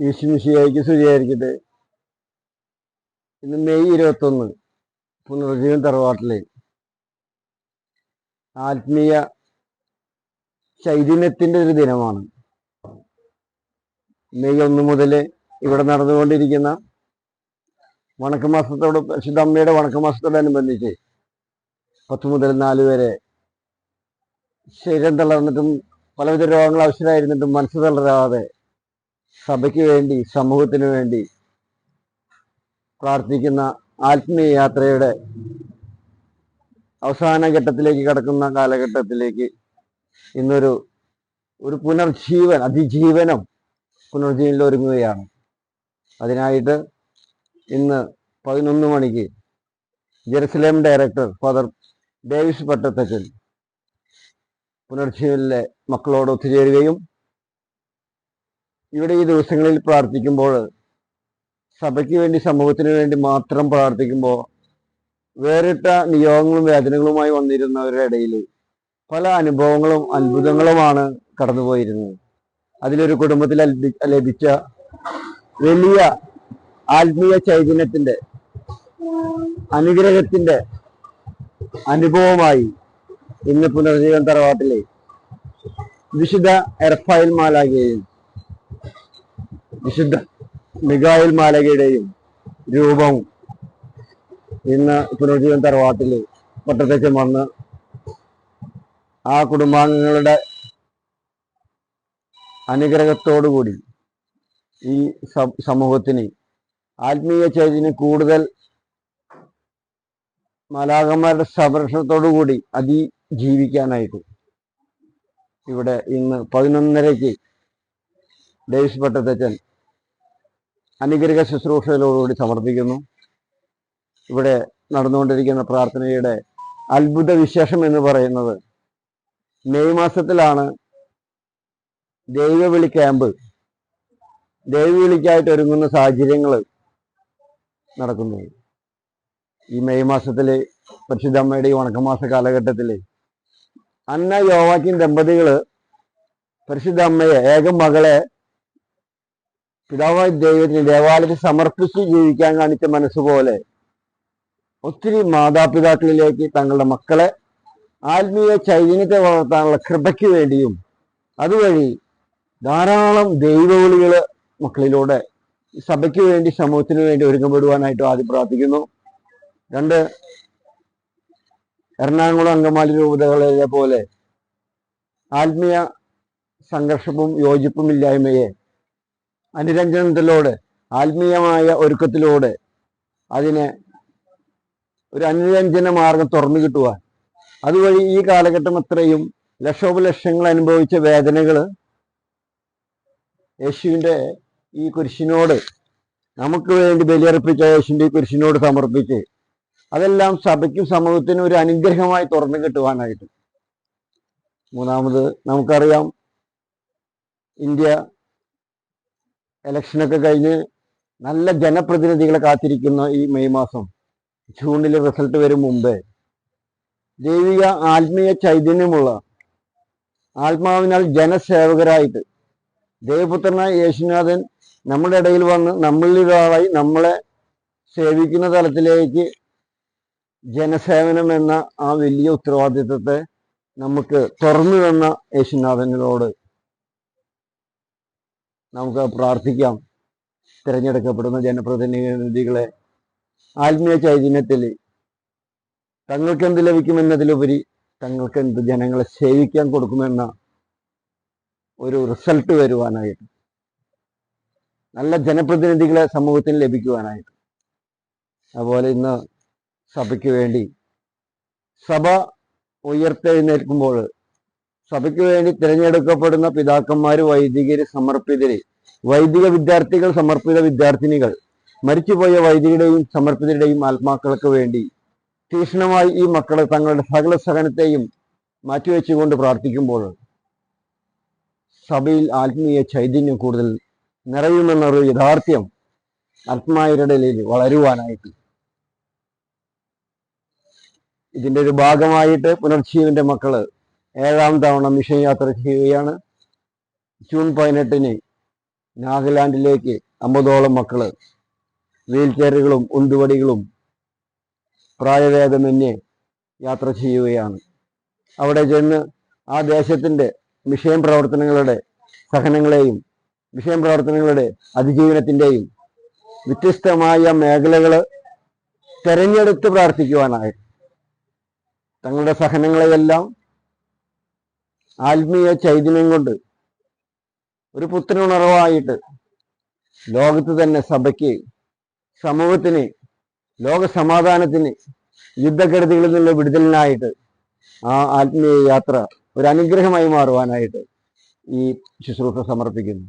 ഈശ്വമിശിയായിക്ക് സ്തുതിയായിരിക്കട്ടെ. ഇന്ന് മെയ് 21 പുനർജീവൻ തറവാട്ടിലെ ആത്മീയ ചൈതന്യത്തിന്റെ ഒരു ദിനമാണ്. മെയ് 1 മുതൽ ഇവിടെ നടന്നുകൊണ്ടിരിക്കുന്ന വണക്കമാസത്തോട് പരിശുദ്ധ അമ്മയുടെ വണക്കമാസത്തോടനുബന്ധിച്ച് 10 മുതൽ 4 വരെ ശരീരം തളർന്നിട്ടും പലവിധ രോഗങ്ങൾ ആവശ്യമായിരുന്നിട്ടും മനസ്സ് തളരാതെ സഭയ്ക്ക് വേണ്ടി സമൂഹത്തിന് വേണ്ടി പ്രാർത്ഥിക്കുന്ന ആത്മീയ യാത്രയുടെ അവസാന ഘട്ടത്തിലേക്ക് കടക്കുന്ന കാലഘട്ടത്തിലേക്ക് ഇന്നൊരു അതിജീവനം പുനർജീവനിൽ ഒരുങ്ങുകയാണ്. അതിനായിട്ട് ഇന്ന് 11 മണിക്ക് ജെറുസലേം ഡയറക്ടർ ഫാദർ ഡേവിസ് പട്ടത്തച്ചൻ പുനർജീവനിലെ മക്കളോട് ഒത്തുചേരുകയും ഇവിടെ ഈ ദിവസങ്ങളിൽ പ്രാർത്ഥിക്കുമ്പോൾ സഭയ്ക്ക് വേണ്ടി സമൂഹത്തിന് വേണ്ടി മാത്രം പ്രാർത്ഥിക്കുമ്പോൾ വേറിട്ട നിയോഗങ്ങളും വേദനകളുമായി വന്നിരുന്നവരുടെ ഇടയിൽ പല അനുഭവങ്ങളും അത്ഭുതങ്ങളുമാണ് കടന്നുപോയിരുന്നത്. അതിലൊരു കുടുംബത്തിൽ ലഭിച്ച വലിയ ആത്മീയ ചൈതന്യത്തിന്റെ അനുഗ്രഹത്തിന്റെ അനുഭവമായി ഇന്ന് പുനർജീവൻ തറവാട്ടിലെ വിശുദ്ധ എർഫായിൽ മാലാഖയെയും വിശുദ്ധ മിഖായേൽ മാലാഖയുടെയും രൂപം ഇന്ന് പുനർജീവൻ തറവാട്ടിൽ പട്ടത്തച്ചൻ വന്ന് ആ കുടുംബാംഗങ്ങളുടെ അനുഗ്രഹത്തോടുകൂടി ഈ സമൂഹത്തിന് ആത്മീയ ചൈതന്യം കൂടുതൽ മാലാഖമാരുടെ സംരക്ഷണത്തോടുകൂടി അതിജീവിക്കാനായിട്ട് ഇവിടെ ഇന്ന് 11:30 ഡേവിസ് പട്ടത്തച്ചൻ അനുഗ്രഹ ശുശ്രൂഷകളോടുകൂടി സമർപ്പിക്കുന്നു. ഇവിടെ നടന്നുകൊണ്ടിരിക്കുന്ന പ്രാർത്ഥനയുടെ അത്ഭുത വിശേഷം എന്ന് പറയുന്നത് മെയ് മാസത്തിലാണ് ദൈവവിളി ക്യാമ്പ്, ദൈവവിളിക്കായിട്ട് ഒരുങ്ങുന്ന സാഹചര്യങ്ങൾ നടക്കുന്നത്. ഈ മെയ് മാസത്തില് പരിശുദ്ധ അമ്മയുടെ ഈ വണക്കമാസ കാലഘട്ടത്തില് അന്ന യോവാക്കിൻ ദമ്പതികള് പരിശുദ്ധ അമ്മയെ ഏക മകളെ പിതാവായ ദൈവത്തിന് ദേവാലയത്തിൽ സമർപ്പിച്ച് ജീവിക്കാൻ കാണിച്ച മനസ്സുപോലെ ഒത്തിരി മാതാപിതാക്കളിലേക്ക് തങ്ങളുടെ മക്കളെ ആത്മീയ ചൈതന്യത്തെ വളർത്താനുള്ള കൃപയ്ക്ക് വേണ്ടിയും അതുവഴി ധാരാളം ദൈവവിളികൾ മക്കളിലൂടെ സഭയ്ക്ക് വേണ്ടി സമൂഹത്തിന് വേണ്ടി ഒരുങ്ങപ്പെടുവാനായിട്ട് ആദ്യം പ്രാർത്ഥിക്കുന്നു. 2 എറണാകുളം അങ്കമാലി രൂപതകളെ പോലെ ആത്മീയ സംഘർഷവും യോജിപ്പുമില്ലായ്മയെ അനുരഞ്ജനത്തിലൂടെ ആത്മീയമായ ഒരുക്കത്തിലൂടെ അതിനെ ഒരു അനുരഞ്ജന മാർഗം തുറന്നു കിട്ടുവാൻ, അതുവഴി ഈ കാലഘട്ടം അത്രയും ലക്ഷോപലക്ഷങ്ങൾ അനുഭവിച്ച വേദനകൾ യേശുവിൻ്റെ ഈ കുരിശിനോട് നമുക്ക് വേണ്ടി ബലിയർപ്പിച്ച യേശുവിൻ്റെ ഈ കുരിശിനോട് സമർപ്പിച്ച് അതെല്ലാം സഭയ്ക്കും സമൂഹത്തിനും ഒരു അനുഗ്രഹമായി തുറന്നു കിട്ടുവാനായിട്ട്. 3 നമുക്കറിയാം, ഇന്ത്യ ഇലക്ഷനൊക്കെ കഴിഞ്ഞ് നല്ല ജനപ്രതിനിധികളെ കാത്തിരിക്കുന്ന ഈ മെയ് മാസം ജൂണിൽ റിസൾട്ട് വരും മുമ്പേ ദൈവിക ആത്മീയ ചൈതന്യമുള്ള ആത്മാവിനാൽ ജനസേവകരായിട്ട് ദൈവപുത്രനായ യേശുനാഥൻ നമ്മുടെ ഇടയിൽ വന്ന് നമ്മളിലൊരാളായി നമ്മളെ സേവിക്കുന്ന തലത്തിലേക്ക് ജനസേവനം എന്ന ആ വലിയ ഉത്തരവാദിത്വത്തെ നമുക്ക് തുറന്നു തന്ന യേശുനാഥനോട് നമുക്ക് പ്രാർത്ഥിക്കാം. തിരഞ്ഞെടുക്കപ്പെടുന്ന ജനപ്രതിനിധികളെ ആത്മീയ ചൈതന്യത്തിൽ തങ്ങൾക്കെന്ത് ലഭിക്കുമെന്നതിലുപരി തങ്ങൾക്കെന്ത് ജനങ്ങളെ സേവിക്കാൻ കൊടുക്കുമെന്ന ഒരു റിസൾട്ട് വരുവാനായിട്ട്, നല്ല ജനപ്രതിനിധികളെ സമൂഹത്തിന് ലഭിക്കുവാനായിട്ട്. അതുപോലെ ഇന്ന് സഭയ്ക്ക് വേണ്ടി സഭ ഉയർത്തെഴുന്നേൽക്കുമ്പോൾ സഭയ്ക്ക് വേണ്ടി തിരഞ്ഞെടുക്കപ്പെടുന്ന പിതാക്കന്മാര്, വൈദികര്, സമർപ്പിതര്, വൈദിക വിദ്യാർത്ഥികൾ, സമർപ്പിത വിദ്യാർത്ഥിനികൾ, മരിച്ചുപോയ വൈദികരുടെയും സമർപ്പിതരുടെയും ആത്മാക്കൾക്ക് വേണ്ടി തീക്ഷ്ണമായി ഈ മക്കളെ തങ്ങളുടെ സകല സഹനത്തെയും മാറ്റിവെച്ചുകൊണ്ട് പ്രാർത്ഥിക്കുമ്പോൾ സഭയിൽ ആത്മീയ ചൈതന്യം കൂടുതൽ നിറയുമെന്നൊരു യാഥാർത്ഥ്യം ആത്മാവിരുടെ ഇടയിൽ വളരുവാനായിട്ട് ഇതിൻ്റെ ഒരു ഭാഗമായിട്ട് പുനർജീവന്റെ മക്കള് 7ാം തവണ മിഷൻ യാത്ര ചെയ്യുകയാണ്. ജൂൺ 18 നാഗാലാൻഡിലേക്ക് 50ഓളം മക്കള് വീൽ ചെയറുകളും ഉന്തുവടികളും പ്രായഭേദമന്യേ യാത്ര ചെയ്യുകയാണ്. അവിടെ ചെന്ന് ആ ദേശത്തിൻ്റെ മിഷൻ പ്രവർത്തനങ്ങളുടെ സഹനങ്ങളെയും മിഷൻ പ്രവർത്തനങ്ങളുടെ അതിജീവനത്തിൻ്റെയും വ്യത്യസ്തമായ മേഖലകൾ തെരഞ്ഞെടുത്ത് പ്രാർത്ഥിക്കുവാനായി തങ്ങളുടെ സഹനങ്ങളെയെല്ലാം ആത്മീയ ചൈതന്യം കൊണ്ട് ഒരു പുത്തനുണർവായിട്ട് ലോകത്ത് തന്നെ സഭയ്ക്ക്, സമൂഹത്തിന്, ലോക സമാധാനത്തിന്, യുദ്ധക്കെടുതികളിൽ നിന്നുള്ള വിടുതലിനായിട്ട് ആ ആത്മീയ യാത്ര ഒരു അനുഗ്രഹമായി മാറുവാനായിട്ട് ഈ ശുശ്രൂഷ സമർപ്പിക്കുന്നു.